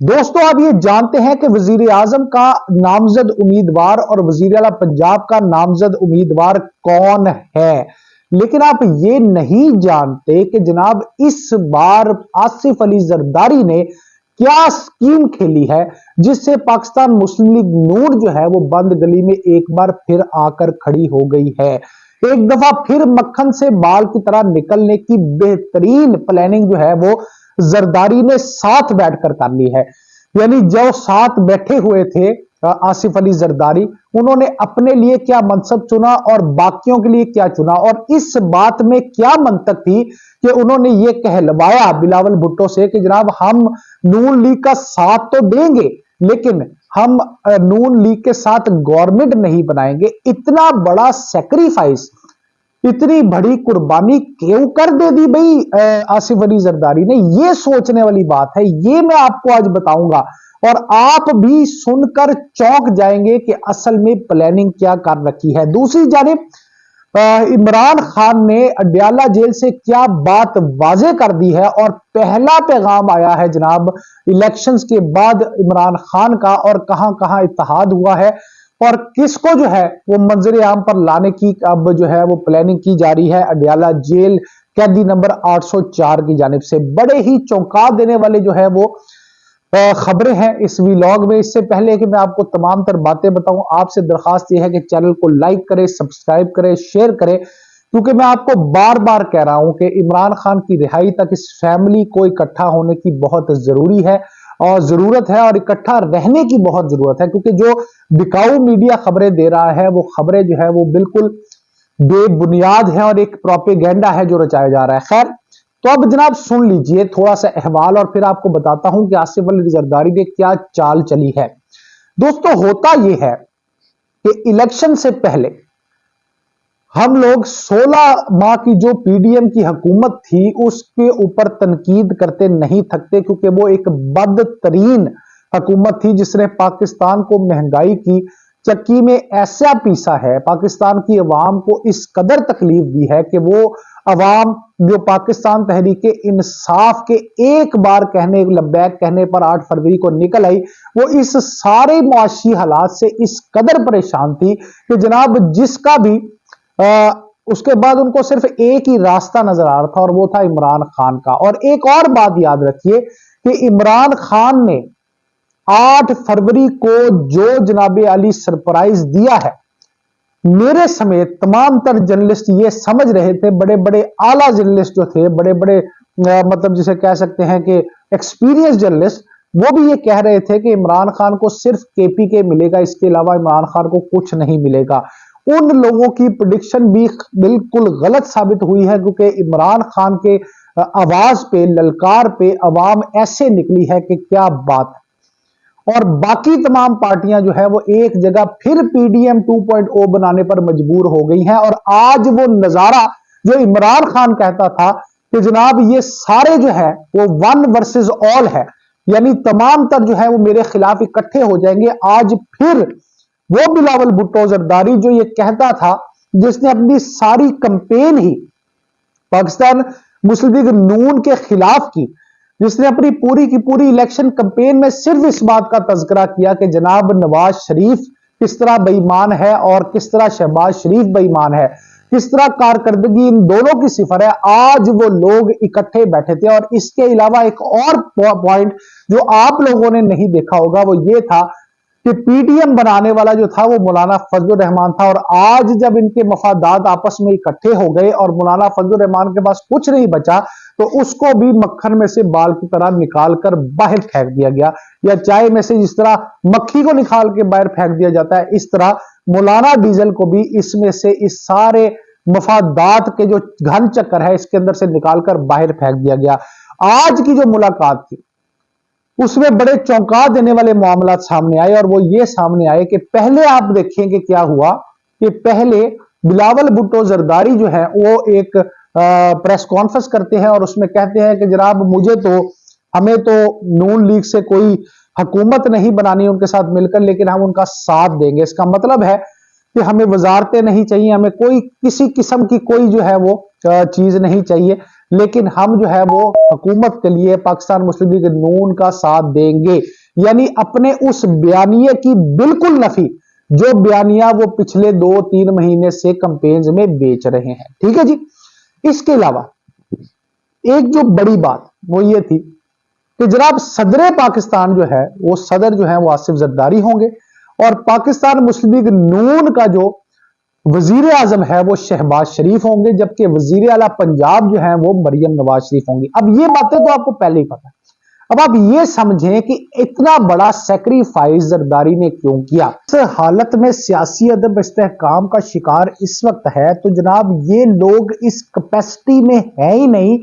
दोस्तों, आप ये जानते हैं कि वजीर आजम का नामजद उम्मीदवार और वजीर आला पंजाब का नामजद उम्मीदवार कौन है, लेकिन आप ये नहीं जानते कि जनाब इस बार आसिफ अली जरदारी ने क्या स्कीम खेली है जिससे पाकिस्तान मुस्लिम लीग नून जो है वो बंद गली में एक बार फिर आकर खड़ी हो गई है। एक दफा फिर मक्खन से बाल की तरह निकलने की बेहतरीन प्लानिंग जो है वो जरदारी ने साथ बैठकर कर ली है। यानी जो साथ बैठे हुए थे आसिफ अली जरदारी, उन्होंने अपने लिए क्या मनसब चुना और बाकियों के लिए क्या चुना, और इस बात में क्या मंतक थी कि उन्होंने ये कहलवाया बिलावल भुट्टो से कि जनाब हम नून लीग का साथ तो देंगे लेकिन हम नून लीग के साथ गवर्नमेंट नहीं बनाएंगे। इतना बड़ा सेक्रीफाइस, इतनी बड़ी कुर्बानी क्यों कर दे दी भाई आसिफ अली जरदारी ने? ये सोचने वाली बात है, ये मैं आपको आज बताऊंगा और आप भी सुनकर चौंक जाएंगे कि असल में प्लानिंग क्या कर रखी है। दूसरी जानिब इमरान खान ने अडयाला जेल से क्या बात वाजे कर दी है और पहला पैगाम आया है जनाब इलेक्शंस के बाद इमरान खान का, और कहां कहां इत्तेहाद हुआ है और किसको जो है वो मंजर आम पर लाने की अब जो है वो प्लानिंग की जा रही है अडयाला जेल कैदी नंबर 804 की जानिब से। बड़े ही चौंका देने वाले जो है वो खबरें हैं इस व्लॉग में। इससे पहले कि मैं आपको तमाम तर बातें बताऊं, आपसे दरखास्त यह है कि चैनल को लाइक करें, सब्सक्राइब करें, शेयर करें, क्योंकि मैं आपको बार बार कह रहा हूं कि इमरान खान की रिहाई तक इस फैमिली को इकट्ठा होने की बहुत जरूरी है और जरूरत है और इकट्ठा रहने की बहुत जरूरत है, क्योंकि जो बिकाऊ मीडिया खबरें दे रहा है वो खबरें जो है वो बिल्कुल बेबुनियाद है और एक प्रोपेगेंडा है जो रचाया जा रहा है। खैर, तो अब जनाब सुन लीजिए थोड़ा सा अहवाल और फिर आपको बताता हूं कि आसिफ अली जरदारी ने क्या चाल चली है। दोस्तों, होता यह है कि इलेक्शन से पहले हम लोग 16 माह की जो पीडीएम की हुकूमत थी उसके ऊपर तनकीद करते नहीं थकते, क्योंकि वो एक बदतरीन हुकूमत थी जिसने पाकिस्तान को महंगाई की चक्की में ऐसा पीसा है, पाकिस्तान की अवाम को इस कदर तकलीफ दी है कि वो अवाम जो पाकिस्तान तहरीक इंसाफ के एक बार कहने लब्बैक कहने पर 8 फरवरी को निकल आई, वो इस सारे मुआशी हालात से इस कदर परेशान थी कि जनाब जिसका भी उसके बाद उनको सिर्फ एक ही रास्ता नजर आ रहा था और वो था इमरान खान का। और एक और बात याद रखिए कि इमरान खान ने 8 फरवरी को जो जनाबे अली सरप्राइज दिया है, मेरे समेत तमाम तर जर्नलिस्ट ये समझ रहे थे, बड़े बड़े आला जर्नलिस्ट जो थे, बड़े बड़े मतलब जिसे कह सकते हैं कि एक्सपीरियंस जर्नलिस्ट, वो भी ये कह रहे थे कि इमरान खान को सिर्फ केपीके मिलेगा, इसके अलावा इमरान खान को कुछ नहीं मिलेगा। उन लोगों की प्रेडिक्शन भी बिल्कुल गलत साबित हुई है, क्योंकि इमरान खान के आवाज पे, ललकार पे अवाम ऐसे निकली है कि क्या बात। और बाकी तमाम पार्टियां जो है वो एक जगह फिर पीडीएम 2.0 बनाने पर मजबूर हो गई हैं। और आज वो नजारा जो इमरान खान कहता था कि जनाब ये सारे जो है वो वन वर्सेस ऑल है, यानी तमाम तर जो है वो मेरे खिलाफ इकट्ठे हो जाएंगे, आज फिर वो बिलावल भुट्टो जरदारी जो ये कहता था, जिसने अपनी सारी कंपेन ही पाकिस्तान मुस्लिम लीग नून के खिलाफ की, जिसने अपनी पूरी की पूरी इलेक्शन कंपेन में सिर्फ इस बात का तज़किरा किया कि जनाब नवाज शरीफ किस तरह बेईमान है और किस तरह शहबाज शरीफ बेईमान है, किस तरह कारकर्दगी इन दोनों की सिफर है, आज वो लोग इकट्ठे बैठे थे। और इसके अलावा एक और पॉइंट जो आप लोगों ने नहीं देखा होगा वो ये था कि पीडीएम बनाने वाला जो था वो मौलाना फजलुर रहमान था, और आज जब इनके मफादात आपस में इकट्ठे हो गए और मौलाना फजलुर रहमान के पास कुछ नहीं बचा तो उसको भी मक्खन में से बाल की तरह निकाल कर बाहर फेंक दिया गया, या चाय में से जिस तरह मक्खी को निकाल के बाहर फेंक दिया जाता है, इस तरह मौलाना डीजल को भी इसमें से इस सारे मफादात के जो घन चक्कर है इसके अंदर से निकालकर बाहर फेंक दिया गया। आज की जो मुलाकात थी उसमें बड़े चौंका देने वाले मामला सामने आए, और वो ये सामने आए कि पहले आप देखें कि क्या हुआ कि पहले बिलावल भुट्टो जरदारी जो है वो एक प्रेस कॉन्फ्रेंस करते हैं और उसमें कहते हैं कि जनाब हमें तो नून लीग से कोई हुकूमत नहीं बनानी उनके साथ मिलकर, लेकिन हम उनका साथ देंगे। इसका मतलब है कि हमें वजारतें नहीं चाहिए, हमें कोई किसी किस्म की कोई जो है वो चीज नहीं चाहिए, लेकिन हम जो है वो हुकूमत के लिए पाकिस्तान मुस्लिम लीग नून का साथ देंगे। यानी अपने उस बयानिए की बिल्कुल नफी, जो बयानिया वो पिछले 2-3 महीने से कैंपेन्स में बेच रहे हैं। ठीक है जी। इसके अलावा एक जो बड़ी बात वो ये थी कि जनाब सदर पाकिस्तान जो है वो सदर जो है वो आसिफ जरदारी होंगे, और पाकिस्तान मुस्लिम लीग नून का जो वजीर आजम है वो शहबाज शरीफ होंगे, जबकि वजीर आला पंजाब जो है वो मरियम नवाज शरीफ होंगी। अब ये बातें तो आपको पहले ही पता है। अब आप ये समझें कि इतना बड़ा सेक्रीफाइस जरदारी ने क्यों किया। इस हालत में सियासी अदब इस्तेहकाम का शिकार इस वक्त है, तो जनाब ये लोग इस कैपेसिटी में है ही नहीं,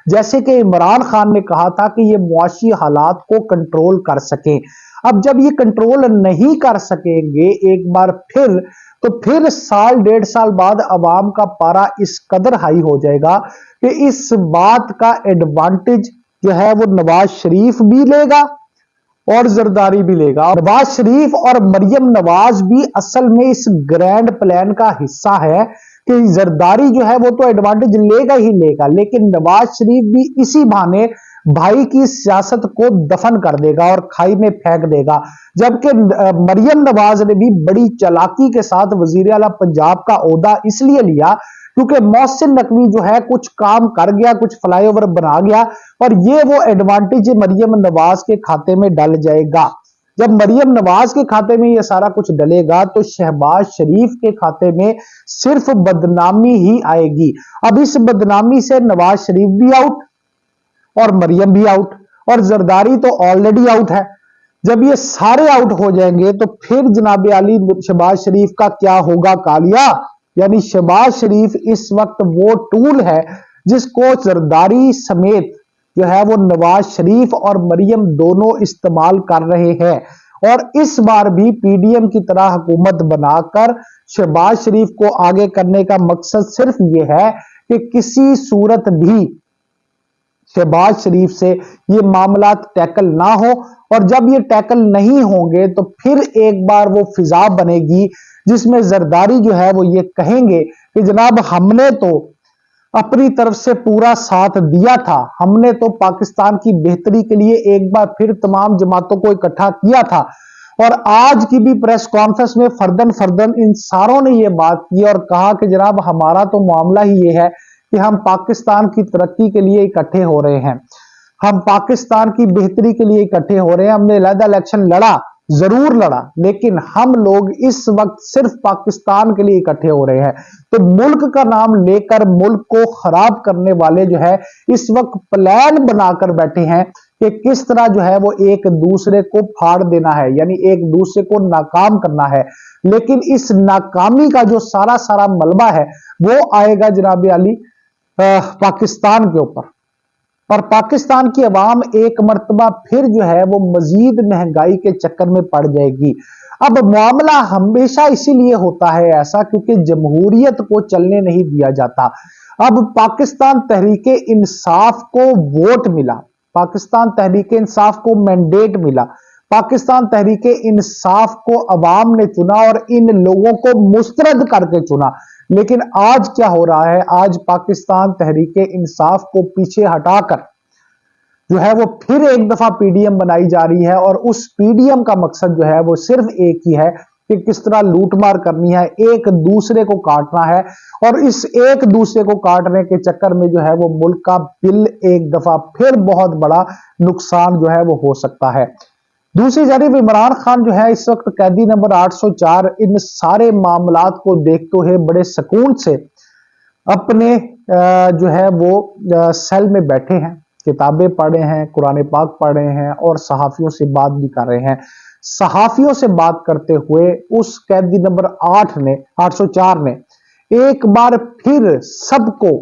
जैसे कि इमरान खान ने कहा था कि ये मुआशी हालात को कंट्रोल कर सकें। अब जब ये कंट्रोल नहीं कर सकेंगे एक बार फिर, तो फिर साल 1.5 साल बाद अवाम का पारा इस कदर हाई हो जाएगा कि इस बात का एडवांटेज जो है वो नवाज शरीफ भी लेगा और जरदारी भी लेगा। नवाज शरीफ और मरियम नवाज भी असल में इस ग्रैंड प्लान का हिस्सा है कि जरदारी जो है वो तो एडवांटेज लेगा ही लेगा, लेकिन नवाज शरीफ भी इसी बहाने भाई की सियासत को दफन कर देगा और खाई में फेंक देगा। जबकि मरियम नवाज ने भी बड़ी चालाकी के साथ वजीर आला पंजाब का ओहदा इसलिए लिया क्योंकि मोहसिन नकवी जो है कुछ काम कर गया, कुछ फ्लाईओवर बना गया, और ये वो एडवांटेज मरियम नवाज के खाते में डल जाएगा। जब मरियम नवाज के खाते में ये सारा कुछ डलेगा तो शहबाज शरीफ के खाते में सिर्फ बदनामी ही आएगी। अब इस बदनामी से नवाज शरीफ भी आउट और मरियम भी आउट, और जरदारी तो ऑलरेडी आउट है। जब ये सारे आउट हो जाएंगे तो फिर जनाब आली शहबाज शरीफ का क्या होगा कालिया। यानी शहबाज शरीफ इस वक्त वो टूल है जिसको जरदारी समेत जो है वो नवाज शरीफ और मरियम दोनों इस्तेमाल कर रहे हैं, और इस बार भी पीडीएम की तरह हुकूमत बनाकर शहबाज शरीफ को आगे करने का मकसद सिर्फ ये है कि किसी सूरत भी शहबाज शरीफ से ये मामला टैकल ना हो, और जब ये टैकल नहीं होंगे तो फिर एक बार वो फिजा बनेगी जिसमें जरदारी जो है वो ये कहेंगे कि जनाब हमने तो अपनी तरफ से पूरा साथ दिया था, हमने तो पाकिस्तान की बेहतरी के लिए एक बार फिर तमाम जमातों को इकट्ठा किया था। और आज की भी प्रेस कॉन्फ्रेंस में फर्दन फर्दन इन सारों ने ये बात की और कहा कि जनाब हमारा तो मामला ही ये है कि हम पाकिस्तान की तरक्की के लिए इकट्ठे हो रहे हैं, हम पाकिस्तान की बेहतरी के लिए इकट्ठे हो रहे हैं। हमने अलहदा इलेक्शन लड़ा, जरूर लड़ा, लेकिन हम लोग इस वक्त सिर्फ पाकिस्तान के लिए इकट्ठे हो रहे हैं। तो मुल्क का नाम लेकर मुल्क को खराब करने वाले जो है इस वक्त प्लान बनाकर बैठे हैं कि किस तरह जो है वो एक दूसरे को फाड़ देना है, यानी एक दूसरे को नाकाम करना है। लेकिन इस नाकामी का जो सारा सारा मलबा है वो आएगा जनाब आली पाकिस्तान के ऊपर, और पाकिस्तान की अवाम एक मर्तबा फिर जो है वो मजीद महंगाई के चक्कर में पड़ जाएगी। अब मामला हमेशा इसीलिए होता है ऐसा क्योंकि जमहूरियत को चलने नहीं दिया जाता। अब पाकिस्तान तहरीके इंसाफ को वोट मिला, पाकिस्तान तहरीके इंसाफ को मैंडेट मिला, पाकिस्तान तहरीके इंसाफ को अवाम ने चुना और इन लोगों को मुस्तरद करके चुना। लेकिन आज क्या हो रहा है, आज पाकिस्तान तहरीके इंसाफ को पीछे हटाकर जो है वो फिर एक दफा पीडीएम बनाई जा रही है, और उस पीडीएम का मकसद जो है वो सिर्फ एक ही है कि किस तरह लूटमार करनी है, एक दूसरे को काटना है, और इस एक दूसरे को काटने के चक्कर में जो है वो मुल्क का बिल एक दफा फिर बहुत बड़ा नुकसान जो है वो हो सकता है। दूसरी जानिब इमरान खान जो है इस वक्त कैदी नंबर 804 इन सारे मामलात को देखते हुए बड़े सुकून से अपने जो है वो सेल में बैठे हैं, किताबें पढ़ रहे हैं, कुरान पाक पढ़ रहे हैं और सहाफियों से बात भी कर रहे हैं। सहाफियों से बात करते हुए उस कैदी नंबर 804 ने एक बार फिर सबको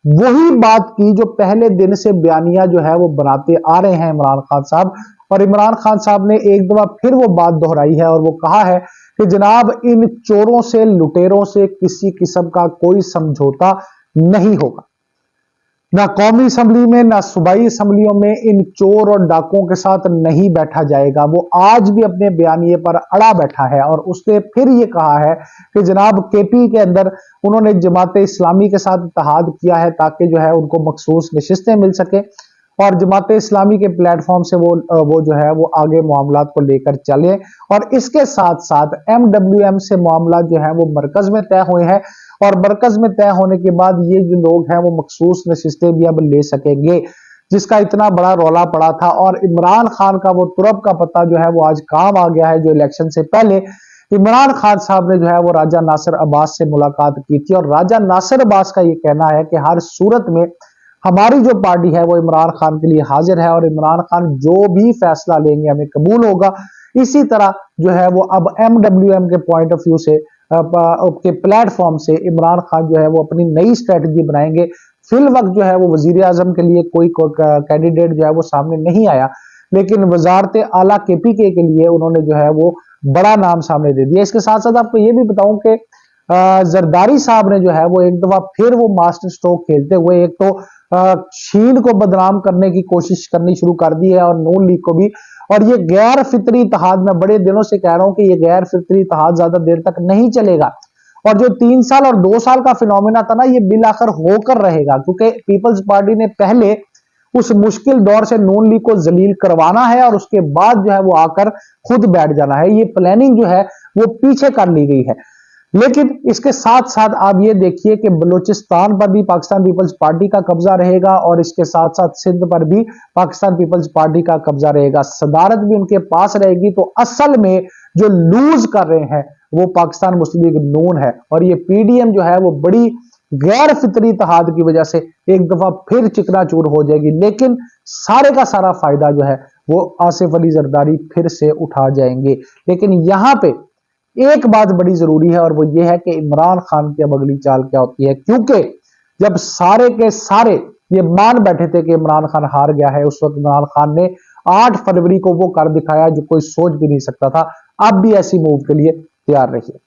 वही बात की जो पहले दिन से बयानिया जो है वो बनाते आ रहे हैं इमरान खान साहब, और इमरान खान साहब ने एक दफा फिर वो बात दोहराई है और वो कहा है कि जनाब इन चोरों से लुटेरों से किसी किस्म का कोई समझौता नहीं होगा। ना कौमी असम्बली में ना सूबाई असम्बलियों में इन चोर और डाकुओं के साथ नहीं बैठा जाएगा। वो आज भी अपने बयानिए पर अड़ा बैठा है और उसने फिर ये कहा है कि जनाब केपी के अंदर उन्होंने जमात इस्लामी के साथ इत्तेहाद किया है ताकि जो है उनको मखसूस नशिस्तें मिल सके और जमात इस्लामी के प्लेटफॉर्म से वो जो है वो आगे मामलात को लेकर चले। और इसके साथ साथ MWM से मामला जो है वो मरकज में तय हुए हैं और मरकज में तय होने के बाद ये जो लोग हैं वो मखसूस नशिस्तें भी अब ले सकेंगे, जिसका इतना बड़ा रौला पड़ा था। और इमरान खान का वो तुरब का पता जो है वो आज काम आ गया है। जो इलेक्शन से पहले इमरान खान साहब ने जो है वो राजा नासिर अब्बास से मुलाकात की थी और राजा नासिर अब्बास का ये कहना है कि हर सूरत में हमारी जो पार्टी है वो इमरान खान के लिए हाजिर है और इमरान खान जो भी फैसला लेंगे हमें कबूल होगा। इसी तरह जो है वो अब MWM के पॉइंट ऑफ व्यू से के प्लेटफॉर्म से इमरान खान जो है वो अपनी नई स्ट्रेटजी बनाएंगे। फिल वक्त जो है वो वजीर आजम के लिए कोई कैंडिडेट जो है वो सामने नहीं आया, लेकिन वजारत आला KPK के लिए उन्होंने जो है वो बड़ा नाम सामने दे दिया। इसके साथ साथ आपको ये भी बताऊं कि जरदारी साहब ने जो है वो एक दफा फिर वो मास्टर स्ट्रोक खेलते हुए एक तो शीन को बदनाम करने की कोशिश करनी शुरू कर दी है और नून लीग को भी। और ये गैर फितरी इत्तेहाद, मैं बड़े दिनों से कह रहा हूं कि ये गैर फितरी इत्तेहाद ज्यादा देर तक नहीं चलेगा और जो 3 साल और 2 साल का फिनोमिना था ना, ये बिल आखिर होकर रहेगा, क्योंकि पीपल्स पार्टी ने पहले उस मुश्किल दौर से नून लीग को जलील करवाना है और उसके बाद जो है वो आकर खुद बैठ जाना है। ये प्लानिंग जो है वो पीछे कर ली गई है। लेकिन इसके साथ साथ आप ये देखिए कि बलूचिस्तान पर भी पाकिस्तान पीपल्स पार्टी का कब्जा रहेगा और इसके साथ साथ सिंध पर भी पाकिस्तान पीपल्स पार्टी का कब्जा रहेगा, सदारत भी उनके पास रहेगी। तो असल में जो लूज कर रहे हैं वो पाकिस्तान मुस्लिम लीग नून है और ये PDM जो है वो बड़ी गैर फितरी इत्तेहाद की वजह से एक दफा फिर चिकनाचूर हो जाएगी। लेकिन सारे का सारा फायदा जो है वो आसिफ अली जरदारी फिर से उठा जाएंगे। लेकिन यहां पे एक बात बड़ी जरूरी है और वो ये है कि इमरान खान की अब अगली चाल क्या होती है, क्योंकि जब सारे के सारे ये मान बैठे थे कि इमरान खान हार गया है, उस वक्त इमरान खान ने 8 फरवरी को वो कर दिखाया जो कोई सोच भी नहीं सकता था। अब भी ऐसी मूव के लिए तैयार रहिए।